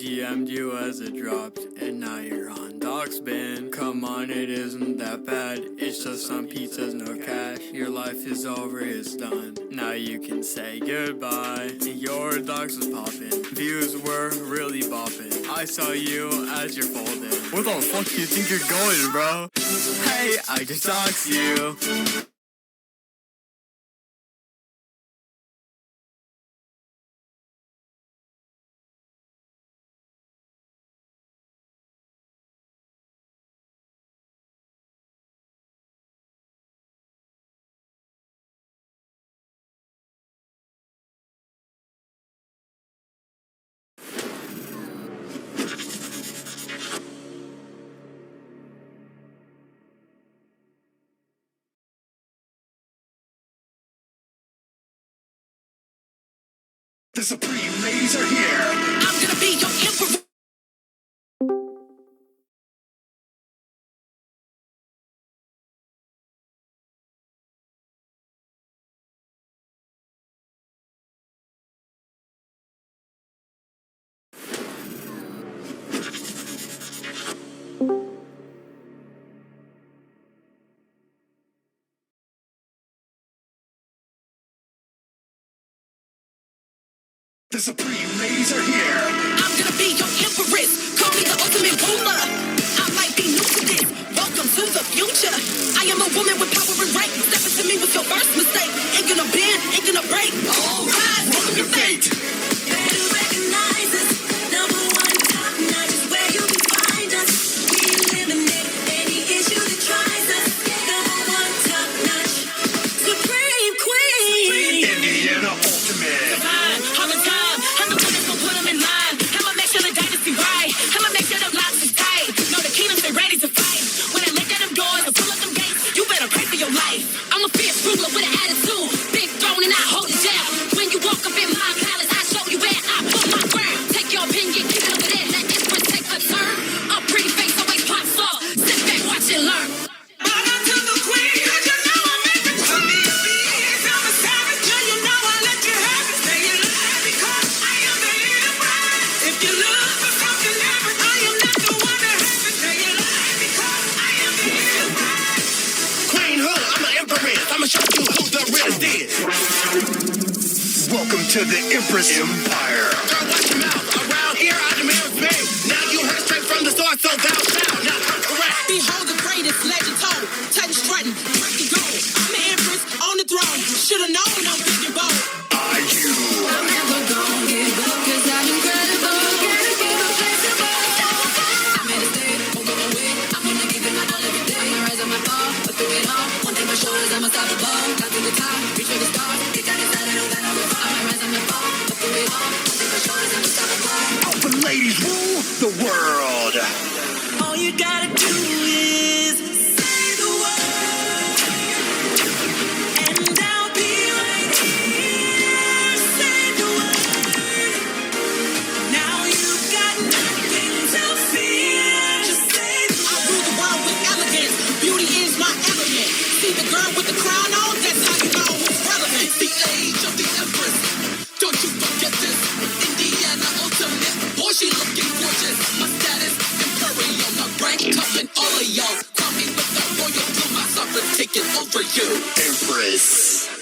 DM'd you as it dropped, and now you're on Doc's bin. Come on, it isn't that bad. It's just some pizzas, no cash. Your life is over, it's done. Now you can say goodbye. Your dogs was poppin', views were really boppin'. I saw you as you're folding. Where the fuck do you think you're going, bro? Hey, I just doxed you. The Supreme Ladies are here. I'm gonna be your emperor. The Supreme Ladies are here. I'm gonna be your empress. Call me the ultimate ruler. I might be new to this. Welcome to the future. I am a woman with power and right. Step into me with your first mistake. Ain't gonna bend, ain't gonna break. All right, Welcome to fate. better recognize us. Number one, top notch is where you can find us. We eliminate any issue that tries us. Number one, top notch. Supreme Queen. Indiana Ultimate. All the time, I'm the one that's gonna put them in line. I'ma make sure the dynasty right. I'ma make sure the blocks is tight. Know the kingdoms are ready to fight. When I lift at them doors and pull up them gates, you better pray for your life. I'm a fierce ruler with an attitude, big throne and I hold it down. When you walk up in my palace, I show you where I put my crown. Take your opinion, keep it over there, let empress take a turn. A pretty face always pops off. Sit back, watch and learn. I'ma show you who the real is. Welcome to the Empress Empire. Girl, watch your mouth. Around here, I demand respect. Now you heard straight from the source, so thou shalt not come correct. Behold the greatest legend told. Titan strutting, break the gold. I'm the empress on the throne. Should've known I'm big and bold. Are you? I'm never gonna give up, cause I'm incredible. Gotta be replaceable. I'm here to stay, won't go away. I'm gonna give it my all every day. I'ma rise on my fall, but through it all, one thing my shoulders, I'm unstoppable. Got to the top, reach for the stars. Get down inside, I know that I will fall. I might rise on my fall, but through it all, one thing my shoulders, I'm unstoppable. Open ladies rule the world. All you gotta do is say the word, and I'll be right here. Say the word. Now you've got nothing to fear. Just say the word. I rule the world with elegance. Beauty is my element. See the girl with the crown on? That's how you know who's relevant. It's the age of the empress. Don't you forget this. Indiana Ultimate. Boy, she looking gorgeous. My status imperial. My rank topping all of y'all. Call me with the royal blue. My sovereign taking over you. Empress.